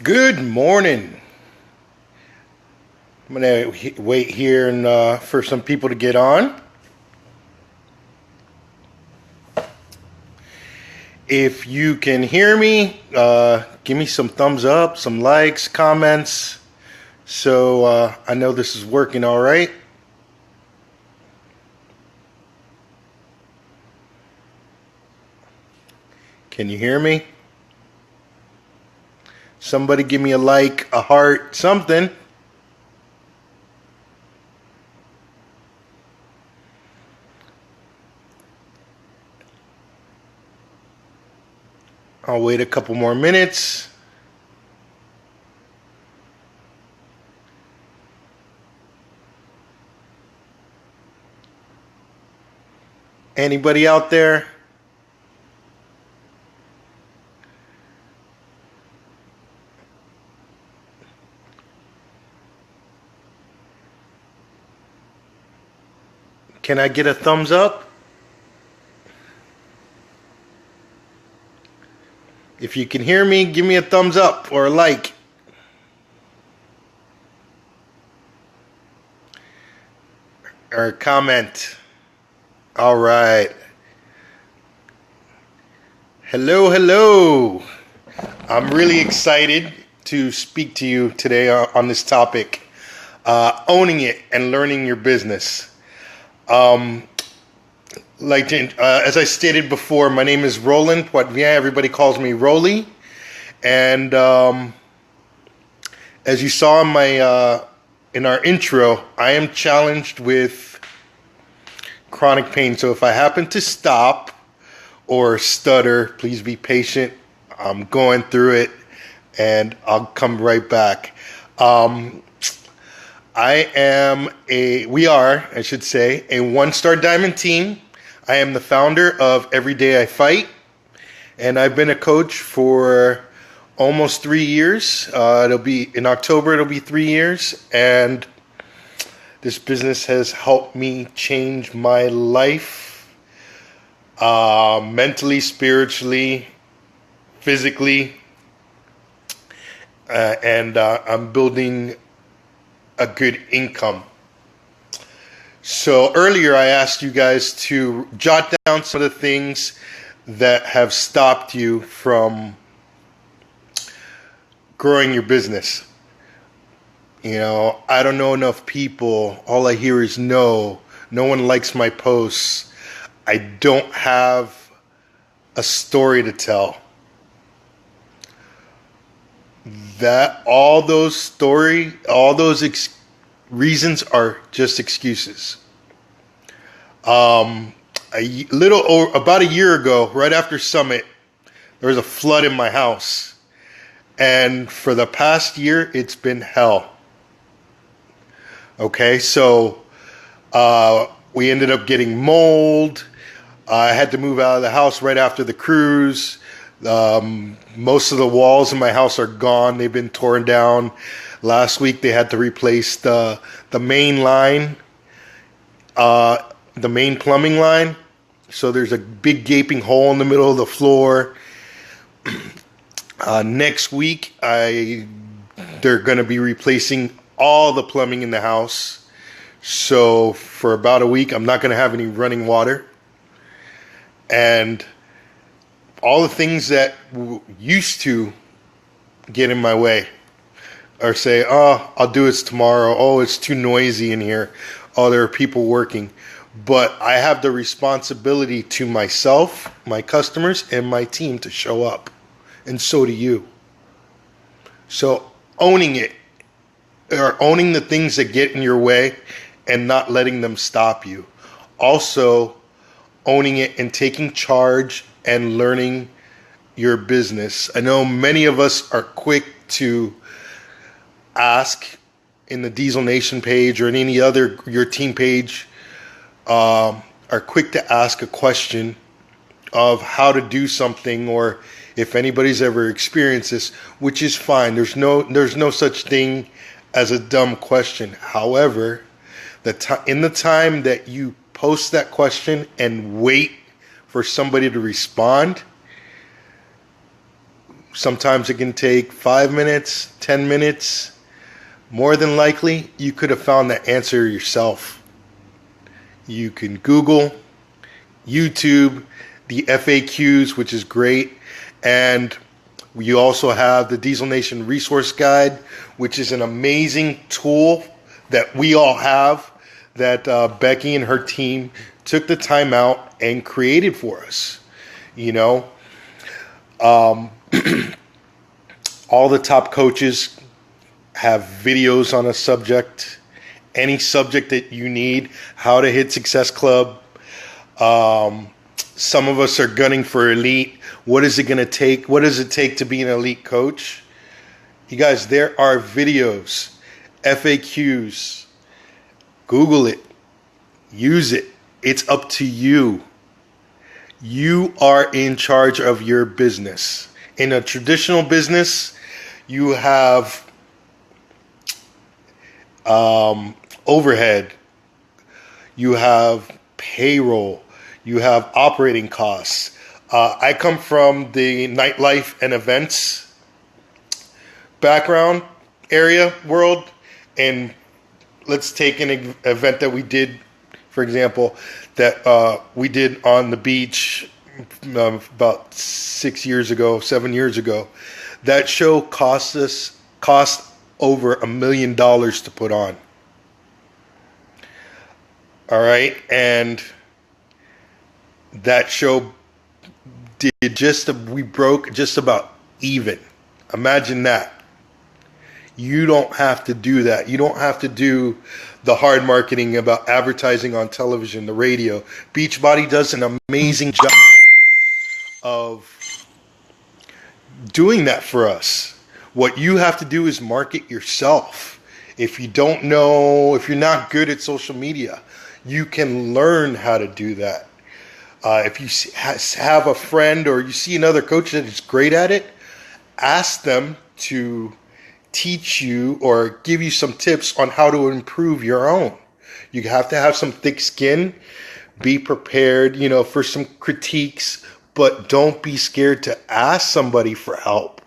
Good morning. I'm gonna wait here and for some people to get on. If you can hear me, give me some thumbs up, some likes, comments, so I know this is working all right. Can you hear me? Somebody give me a like, a heart, something. I'll wait a couple more minutes. Anybody out there? Can I get a thumbs up? If you can hear me, give me a thumbs up or a like. Or a comment. All right. Hello. I'm really excited to speak to you today on this topic, owning it and learning your business. As I stated before, my name is Roland Poitvien. Everybody calls me Rolly. And as you saw in our intro, I am challenged with chronic pain. So if I happen to stop or stutter, please be patient. I'm going through it, and I'll come right back. We are, I should say, a one-star diamond team. I am the founder of Every Day I Fight, and I've been a coach for almost 3 years. In October, it'll be 3 years, and this business has helped me change my life, mentally, spiritually, physically, and I'm building a good income. So earlier I asked you guys to jot down some of the things that have stopped you from growing your business. I don't know enough people. All I hear is no. No one likes my posts. I don't have a story to tell. All those reasons are just excuses. About a year ago, right after Summit, there was a flood in my house. And for the past year, it's been hell. Okay, so we ended up getting mold. I had to move out of the house right after the cruise. Most of the walls in my house are gone. They've been torn down. Last week they had to replace the main line, the main plumbing line. So there's a big gaping hole in the middle of the floor. Next week they're going to be replacing all the plumbing in the house. So for about a week I'm not going to have any running water. And all the things that used to get in my way, or say, oh, I'll do it tomorrow. Oh, it's too noisy in here. Oh, there are people working. But I have the responsibility to myself, my customers, and my team to show up. And so do you. So owning it, or owning the things that get in your way and not letting them stop you. Also, owning it and taking charge and learning your business. I know many of us are quick to ask in the Diesel Nation page or in any other your team page, are quick to ask a question of how to do something, or if anybody's ever experienced this, which is fine. There's no such thing as a dumb question. However, in the time that you post that question and wait for somebody to respond, Sometimes it can take 5 minutes, 10 minutes. More than likely, you could have found the answer yourself. You can Google, YouTube, the FAQs, which is great. And you also have the Diesel Nation Resource Guide, which is an amazing tool that we all have, that Becky and her team took the time out and created for us. You know, all the top coaches have videos on a subject, any subject that you need, how to hit Success Club. Some of us are gunning for elite. What is it going to take? What does it take to be an elite coach? You guys, there are videos, FAQs. Google it. Use it. It's up to you. You are in charge of your business. In a traditional business, you have overhead, you have payroll, you have operating costs. I come from the nightlife and events background world, and let's take an event that we did, for example, that we did on the beach about 7 years ago. That show cost over $1 million to put on. All right, and that show we broke just about even. Imagine that. You don't have to do that. You don't have to do the hard marketing about advertising on television, the radio. Beachbody does an amazing job of doing that for us. What you have to do is market yourself. If you don't know, if you're not good at social media, you can learn how to do that. If you have a friend or you see another coach that is great at it, ask them to teach you or give you some tips on how to improve your own. You have to have some thick skin, be prepared, for some critiques, but don't be scared to ask somebody for help.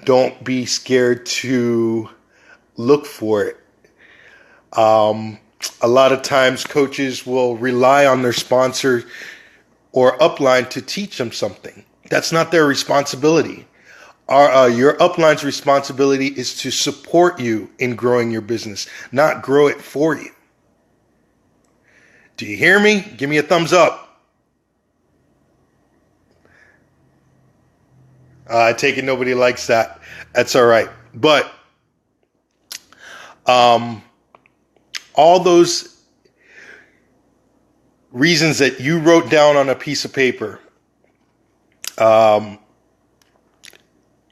Don't be scared to look for it. A lot of times coaches will rely on their sponsor or upline to teach them something. That's not their responsibility. Your upline's responsibility is to support you in growing your business, not grow it for you. Do you hear me? Give me a thumbs up. I take it nobody likes that. That's all right. But all those reasons that you wrote down on a piece of paper,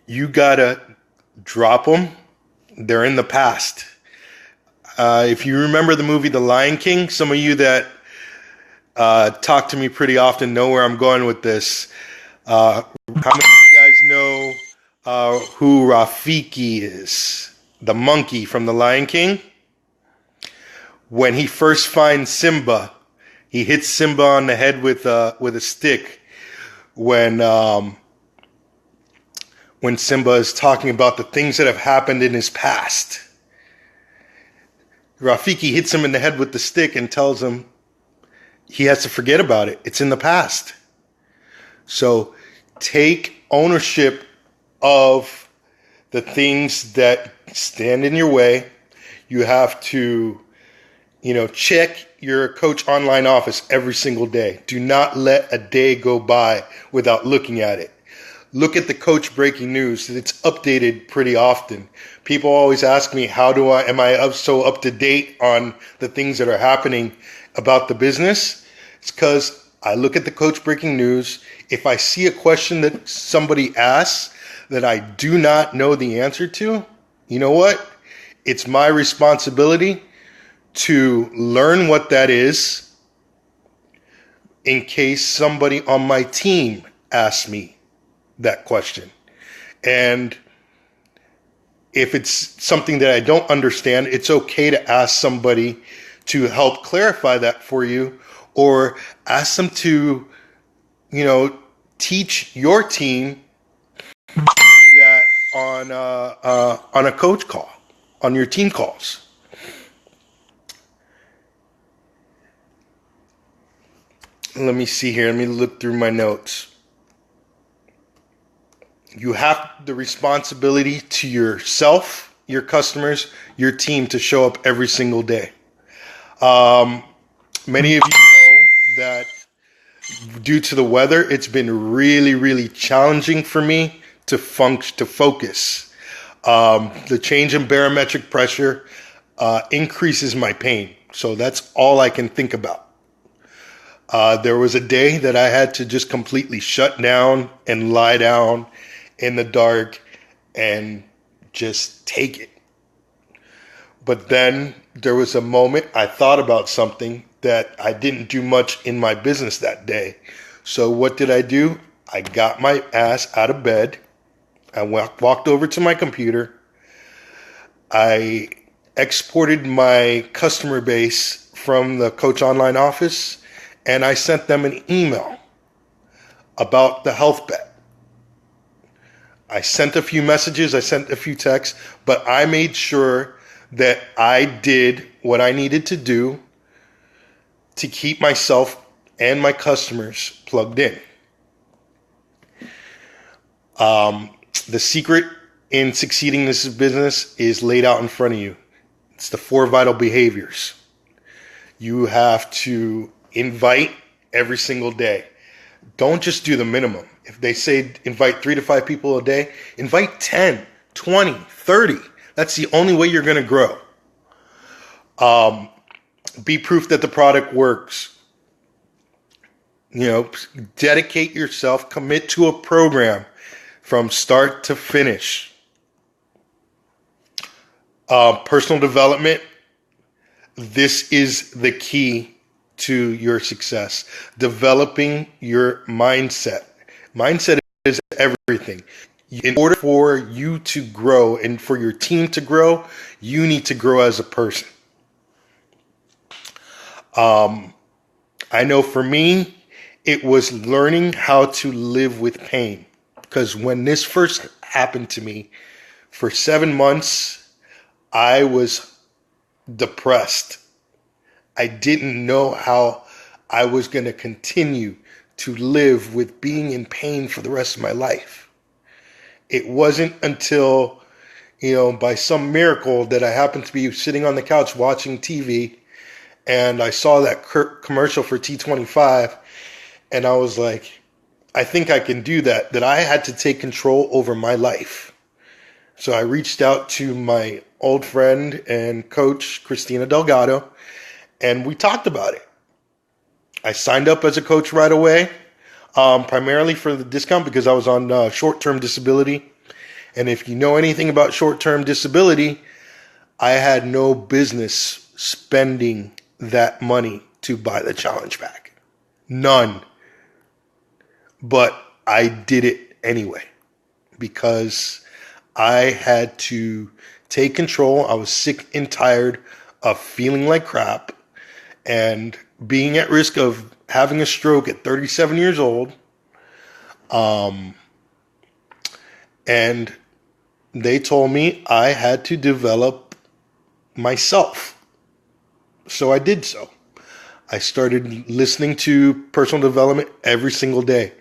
you gotta drop them. They're in the past. If you remember the movie The Lion King, some of you that talk to me pretty often know where I'm going with this. How many of you guys know who Rafiki is? The monkey from The Lion King? When he first finds Simba, he hits Simba on the head with a stick. When Simba is talking about the things that have happened in his past, Rafiki hits him in the head with the stick and tells him he has to forget about it. It's in the past. So take ownership of the things that stand in your way. You have to, check your coach online office every single day. Do not let a day go by without looking at it. Look at the coach breaking news. It's updated pretty often. People always ask me, am I so up to date on the things that are happening about the business? It's because I look at the coach breaking news. If I see a question that somebody asks that I do not know the answer to, you know what? It's my responsibility to learn what that is in case somebody on my team asks me that question. And if it's something that I don't understand, it's okay to ask somebody to help clarify that for you, or ask them to, teach your team on a coach call, on your team calls. Let me see here. Let me look through my notes. You have the responsibility to yourself, your customers, your team to show up every single day. Many of you know that due to the weather, it's been really, really challenging for me to focus. The change in barometric pressure increases my pain. So that's all I can think about. There was a day that I had to just completely shut down and lie down in the dark and just take it. But then there was a moment I thought about something that I didn't do much in my business that day. So what did I do? I got my ass out of bed. I walked over to my computer. I exported my customer base from the Coach Online office, and I sent them an email about the health bet. I sent a few messages, I sent a few texts, but I made sure that I did what I needed to do to keep myself and my customers plugged in. The secret in succeeding in this business is laid out in front of you. It's the 4 vital behaviors. You have to invite every single day. Don't just do the minimum. If they say invite 3 to 5 people a day, invite 10, 20, 30. That's the only way you're going to grow. Be proof that the product works. Dedicate yourself, commit to a program from start to finish. Personal development. This is the key to your success. Developing your mindset. Mindset is everything. In order for you to grow and for your team to grow, you need to grow as a person. I know for me, it was learning how to live with pain. Because when this first happened to me, for 7 months, I was depressed. I didn't know how I was going to continue to live with being in pain for the rest of my life. It wasn't until, by some miracle that I happened to be sitting on the couch watching TV and I saw that commercial for T25 and I was like, I think I can do that I had to take control over my life. So I reached out to my old friend and coach, Christina Delgado, and we talked about it. I signed up as a coach right away, primarily for the discount because I was on short-term disability. And if you know anything about short-term disability, I had no business spending that money to buy the challenge pack. None. But I did it anyway because I had to take control. I was sick and tired of feeling like crap and being at risk of having a stroke at 37 years old. And they told me I had to develop myself. So I did so. I started listening to personal development every single day.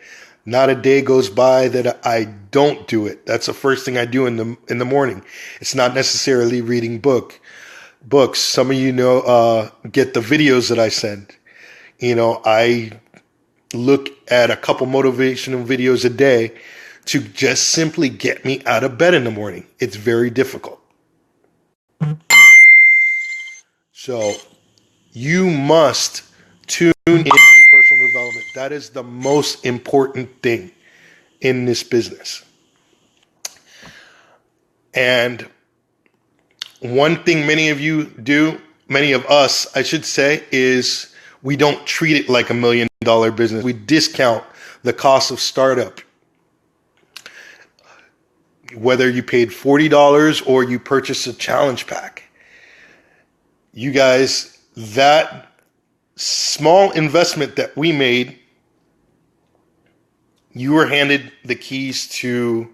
Not a day goes by that I don't do it. That's the first thing I do in the morning. It's not necessarily reading books. Some of you know get the videos that I send. I look at a couple motivational videos a day to just simply get me out of bed in the morning. It's very difficult. So you must tune into personal development. That is the most important thing in this business. And one thing many of us, I should say, is we don't treat it like $1 million business. We discount the cost of startup. Whether you paid $40 or you purchased a challenge pack. You guys, that small investment that we made, you were handed the keys to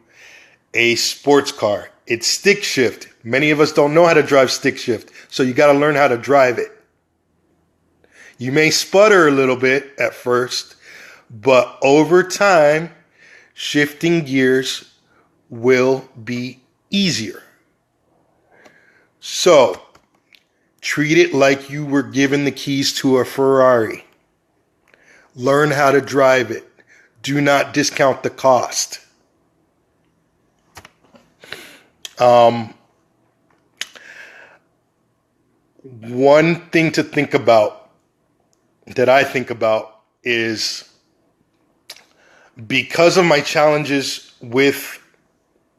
a sports car. It's stick shift. Many of us don't know how to drive stick shift, so you got to learn how to drive it. You may sputter a little bit at first, but over time, shifting gears will be easier. So, treat it like you were given the keys to a Ferrari. Learn how to drive it. Do not discount the cost. One thing to think about, that I think about, is because of my challenges with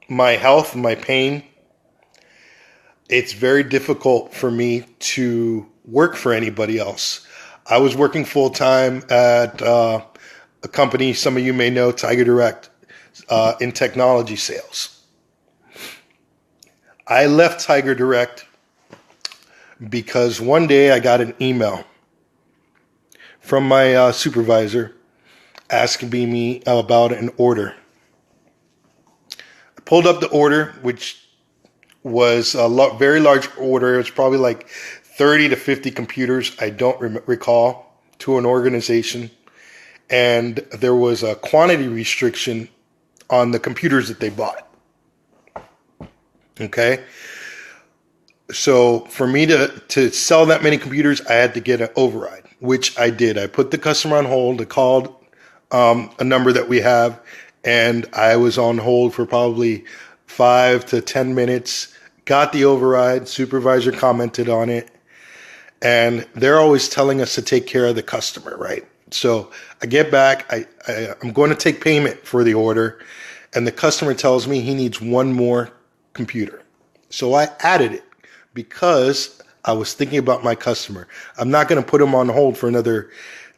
my health, my pain, it's very difficult for me to work for anybody else. I was working full time at a company some of you may know, Tiger Direct, in technology sales. I left Tiger Direct because one day I got an email from my supervisor asking me about an order. I pulled up the order, which was a very large order. It was probably like 30 to 50 computers, I don't recall, to an organization. And there was a quantity restriction on the computers that they bought. Okay? So for me to sell that many computers, I had to get an override, which I did. I put the customer on hold. I called a number that we have, and I was on hold for probably 5 to 10 minutes, got the override, supervisor commented on it, and they're always telling us to take care of the customer, right? So I get back, I'm going to take payment for the order, and the customer tells me he needs one more computer. So I added it because I was thinking about my customer. I'm not going to put him on hold for another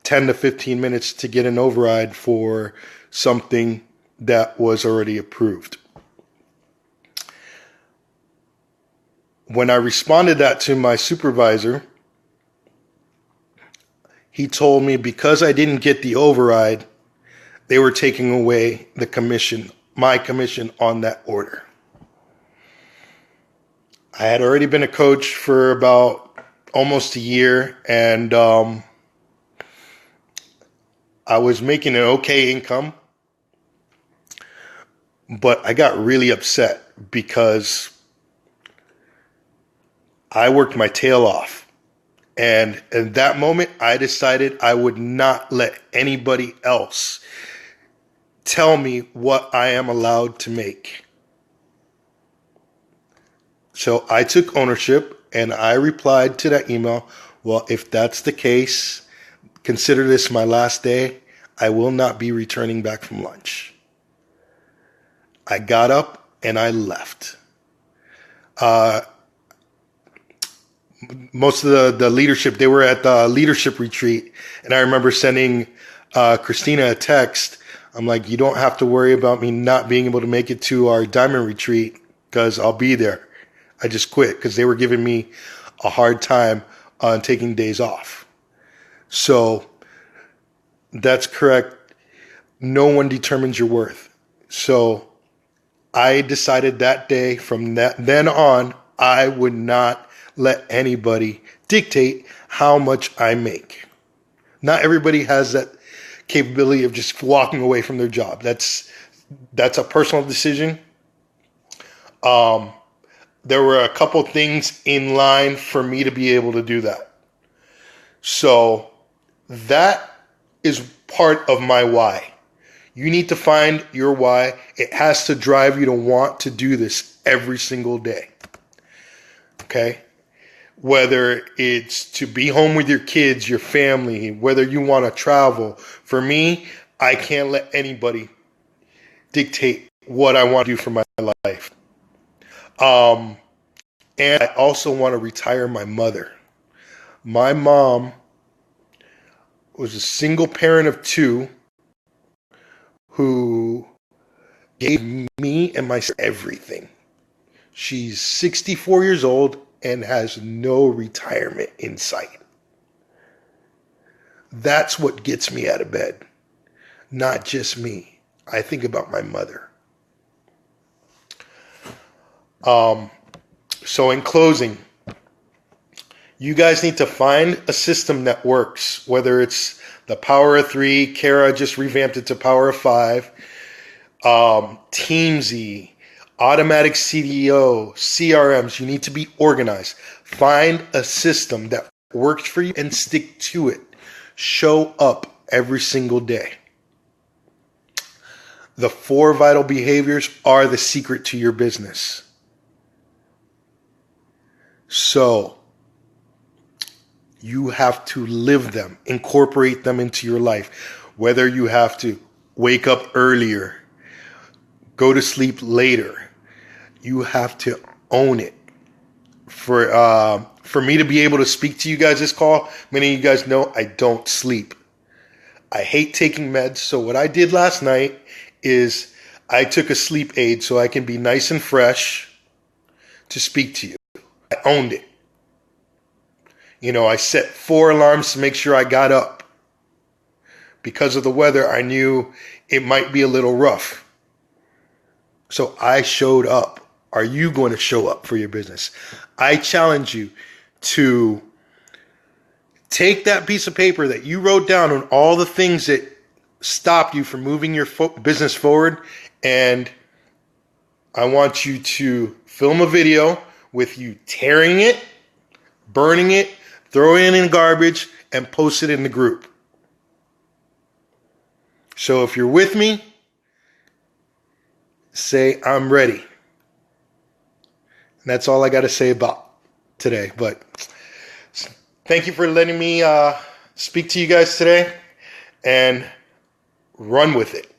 10 to 15 minutes to get an override for something that was already approved. When I responded that to my supervisor, he told me because I didn't get the override, they were taking away the commission, my commission on that order. I had already been a coach for about almost a year, and I was making an okay income, but I got really upset because I worked my tail off. And in that moment, I decided I would not let anybody else tell me what I am allowed to make. So I took ownership and I replied to that email, well, if that's the case, consider this my last day. I will not be returning back from lunch. I got up and I left. Most of the leadership, they were at the leadership retreat. And I remember sending Christina a text. I'm like, you don't have to worry about me not being able to make it to our diamond retreat because I'll be there. I just quit because they were giving me a hard time on taking days off. So that's correct. No one determines your worth. So I decided that day, from then on, I would not let anybody dictate how much I make. Not everybody has that capability of just walking away from their job. That's a personal decision. There were a couple things in line for me to be able to do that. So that is part of my why. You need to find your why. It has to drive you to want to do this every single day. Okay? Whether it's to be home with your kids, your family, whether you want to travel. For me, I can't let anybody dictate what I want to do for my life. And I also want to retire my mother. My mom was a single parent of two who gave me and my sister everything. She's 64 years old and has no retirement in sight. That's what gets me out of bed. Not just me. I think about my mother. So in closing, you guys need to find a system that works, whether it's the Power of 3, Kara just revamped it to Power of 5, Teamzy, Automatic CDO, CRMs. You need to be organized. Find a system that works for you and stick to it. Show up every single day. The 4 vital behaviors are the secret to your business. So you have to live them, incorporate them into your life. Whether you have to wake up earlier, go to sleep later, you have to own it. For me to be able to speak to you guys this call, many of you guys know I don't sleep. I hate taking meds. So what I did last night is I took a sleep aid so I can be nice and fresh to speak to you. I owned it. I set 4 alarms to make sure I got up. Because of the weather, I knew it might be a little rough. So I showed up. Are you going to show up for your business? I challenge you to take that piece of paper that you wrote down on all the things that stopped you from moving your business forward, and I want you to film a video with you tearing it, burning it, throwing it in garbage, and post it in the group. So if you're with me, say, I'm ready. And that's all I got to say about today. But thank you for letting me speak to you guys today, and run with it.